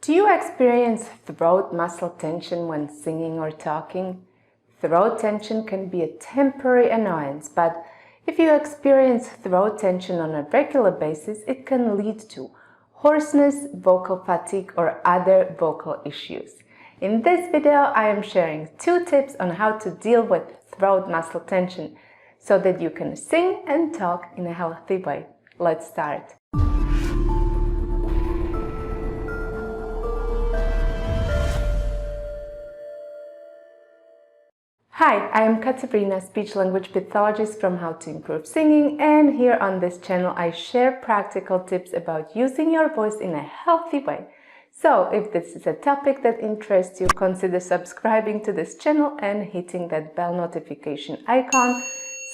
Do you experience throat muscle tension when singing or talking? Throat tension can be a temporary annoyance, but if you experience throat tension on a regular basis, it can lead to hoarseness, vocal fatigue, or other vocal issues. In this video, I am sharing 2 tips on how to deal with throat muscle tension so that you can sing and talk in a healthy way. Let's start. Hi, I am Katarina, speech-language pathologist from How to Improve Singing, and here on this channel I share practical tips about using your voice in a healthy way. So if this is a topic that interests you, consider subscribing to this channel and hitting that bell notification icon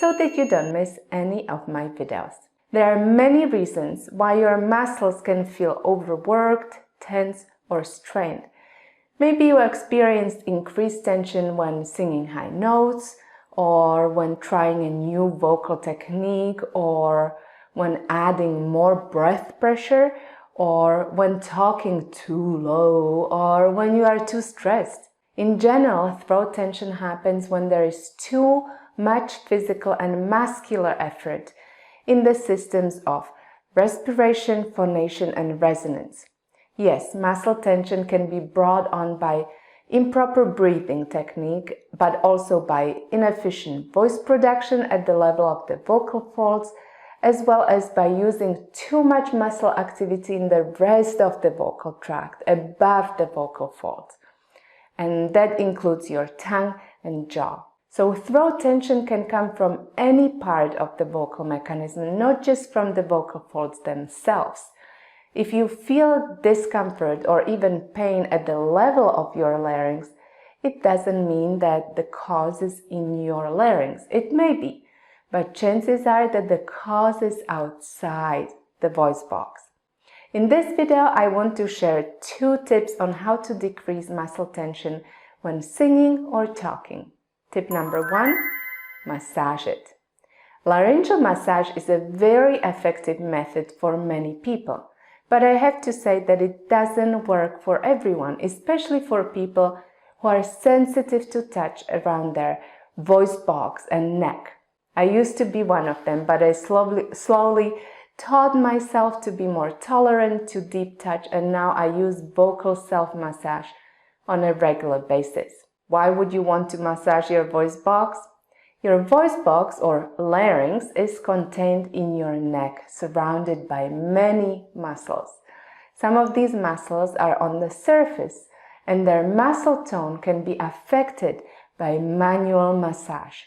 so that you don't miss any of my videos. There are many reasons why your muscles can feel overworked, tense, or strained. Maybe you experienced increased tension when singing high notes, or when trying a new vocal technique, or when adding more breath pressure, or when talking too low, or when you are too stressed. In general, throat tension happens when there is too much physical and muscular effort in the systems of respiration, phonation, and resonance. Yes, muscle tension can be brought on by improper breathing technique, but also by inefficient voice production at the level of the vocal folds, as well as by using too much muscle activity in the rest of the vocal tract, above the vocal folds. And that includes your tongue and jaw. So throat tension can come from any part of the vocal mechanism, not just from the vocal folds themselves. If you feel discomfort or even pain at the level of your larynx, it doesn't mean that the cause is in your larynx. It may be, but chances are that the cause is outside the voice box. In this video, I want to share 2 tips on how to decrease muscle tension when singing or talking. Tip number 1, massage it. Laryngeal massage is a very effective method for many people. But I have to say that it doesn't work for everyone, especially for people who are sensitive to touch around their voice box and neck. I used to be one of them, but I slowly taught myself to be more tolerant to deep touch, and now I use vocal self-massage on a regular basis. Why would you want to massage your voice box? Your voice box, or larynx, is contained in your neck, surrounded by many muscles. Some of these muscles are on the surface, and their muscle tone can be affected by manual massage.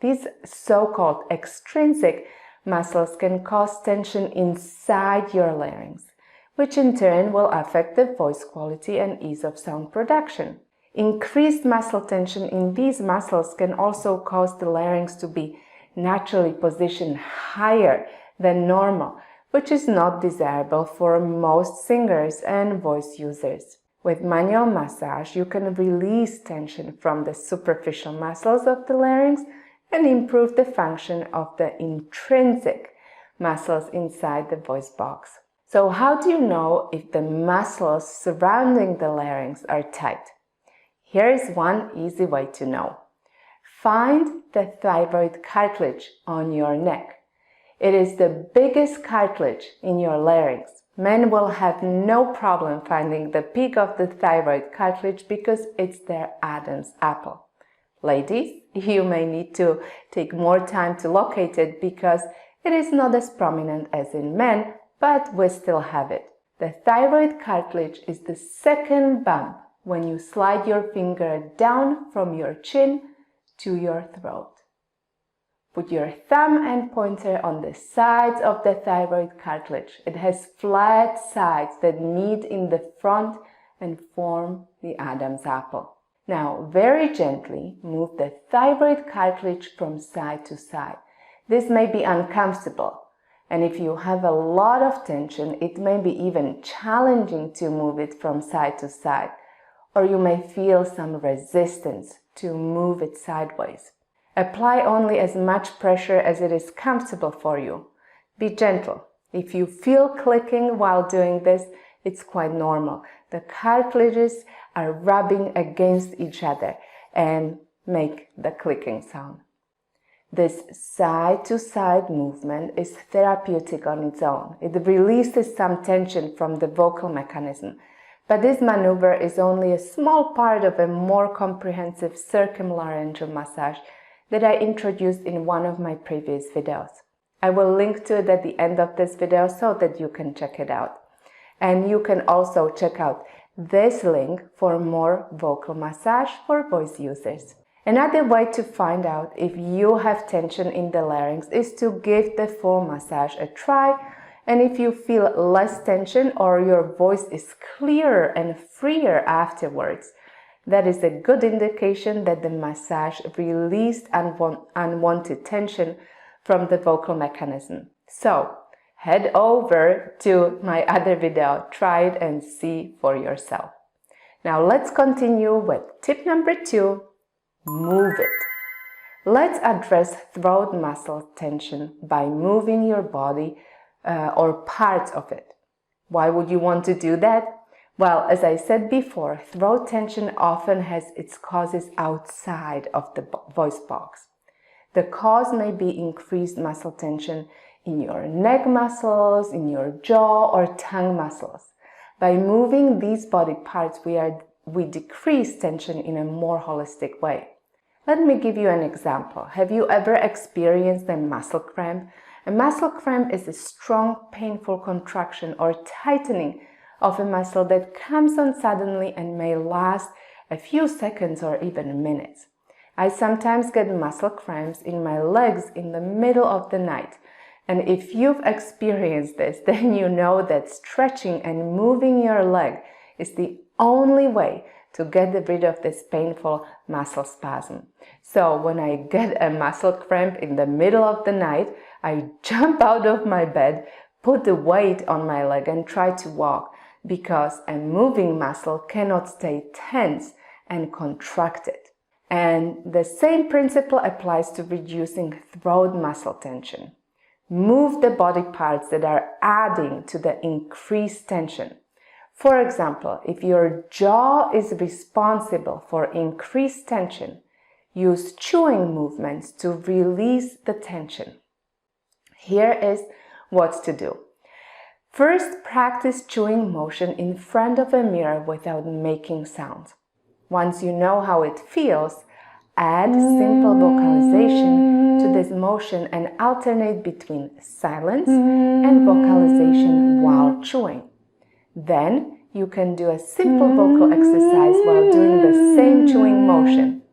These so-called extrinsic muscles can cause tension inside your larynx, which in turn will affect the voice quality and ease of sound production. Increased muscle tension in these muscles can also cause the larynx to be naturally positioned higher than normal, which is not desirable for most singers and voice users. With manual massage, you can release tension from the superficial muscles of the larynx and improve the function of the intrinsic muscles inside the voice box. So how do you know if the muscles surrounding the larynx are tight? Here is one easy way to know. Find the thyroid cartilage on your neck. It is the biggest cartilage in your larynx. Men will have no problem finding the peak of the thyroid cartilage because it's their Adam's apple. Ladies, you may need to take more time to locate it because it is not as prominent as in men, but we still have it. The thyroid cartilage is the second bump when you slide your finger down from your chin to your throat. Put your thumb and pointer on the sides of the thyroid cartilage. It has flat sides that meet in the front and form the Adam's apple. Now, very gently move the thyroid cartilage from side to side. This may be uncomfortable, and if you have a lot of tension, it may be even challenging to move it from side to side, or you may feel some resistance to move it sideways. Apply only as much pressure as it is comfortable for you. Be gentle. If you feel clicking while doing this, it's quite normal. The cartilages are rubbing against each other and make the clicking sound. This side-to-side movement is therapeutic on its own. It releases some tension from the vocal mechanism, but this maneuver is only a small part of a more comprehensive circumlaryngeal massage that I introduced in one of my previous videos. I will link to it at the end of this video so that you can check it out. And you can also check out this link for more vocal massage for voice users. Another way to find out if you have tension in the larynx is to give the full massage a try, and if you feel less tension or your voice is clearer and freer afterwards, that is a good indication that the massage released unwanted tension from the vocal mechanism. So head over to my other video, try it and see for yourself. Now let's continue with tip number 2. Move it. Let's address throat muscle tension by moving your body or parts of it. Why would you want to do that? Well, as I said before, throat tension often has its causes outside of the voice box. The cause may be increased muscle tension in your neck muscles, in your jaw or tongue muscles. By moving these body parts, we decrease tension in a more holistic way. Let me give you an example. Have you ever experienced a muscle cramp? A muscle cramp is a strong, painful contraction or tightening of a muscle that comes on suddenly and may last a few seconds or even minutes. I sometimes get muscle cramps in my legs in the middle of the night. And if you've experienced this, then you know that stretching and moving your leg is the only way to get rid of this painful muscle spasm. So when I get a muscle cramp in the middle of the night, I jump out of my bed, put the weight on my leg and try to walk, because a moving muscle cannot stay tense and contracted. And the same principle applies to reducing throat muscle tension. Move the body parts that are adding to the increased tension. For example, if your jaw is responsible for increased tension, use chewing movements to release the tension. Here is what to do. First, practice chewing motion in front of a mirror without making sounds. Once you know how it feels, add simple vocalization to this motion and alternate between silence and vocalization while chewing. Then you can do a simple vocal exercise while doing the same chewing motion.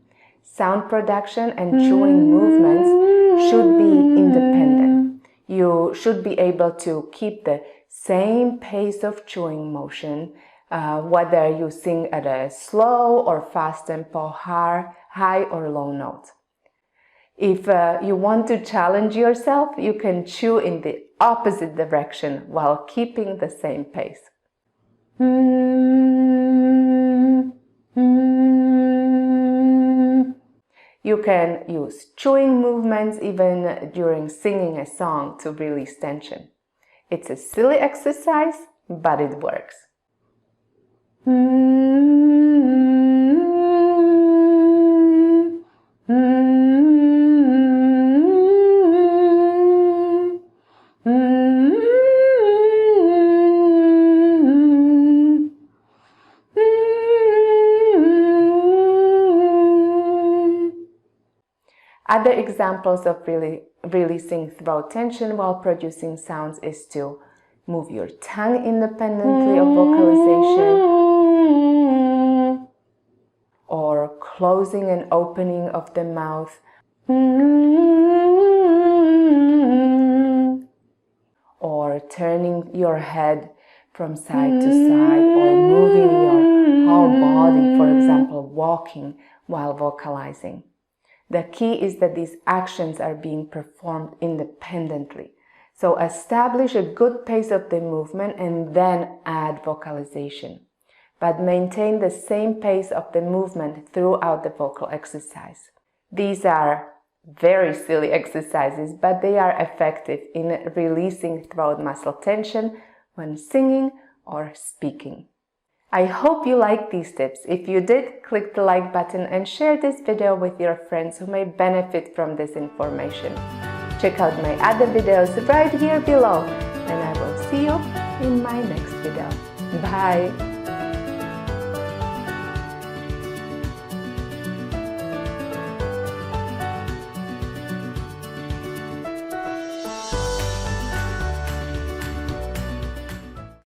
Sound production and chewing movements should be independent. You should be able to keep the same pace of chewing motion, whether you sing at a slow or fast tempo, high or low note. If you want to challenge yourself, you can chew in the opposite direction while keeping the same pace. You can use chewing movements even during singing a song to release tension. It's a silly exercise, but it works. Other examples of releasing throat tension while producing sounds is to move your tongue independently of vocalization, or closing and opening of the mouth, or turning your head from side to side, or moving your whole body, for example, walking while vocalizing. The key is that these actions are being performed independently. So establish a good pace of the movement and then add vocalization. But maintain the same pace of the movement throughout the vocal exercise. These are very silly exercises, but they are effective in releasing throat muscle tension when singing or speaking. I hope you liked these tips. If you did, click the like button and share this video with your friends who may benefit from this information. Check out my other videos right here below, and I will see you in my next video. Bye!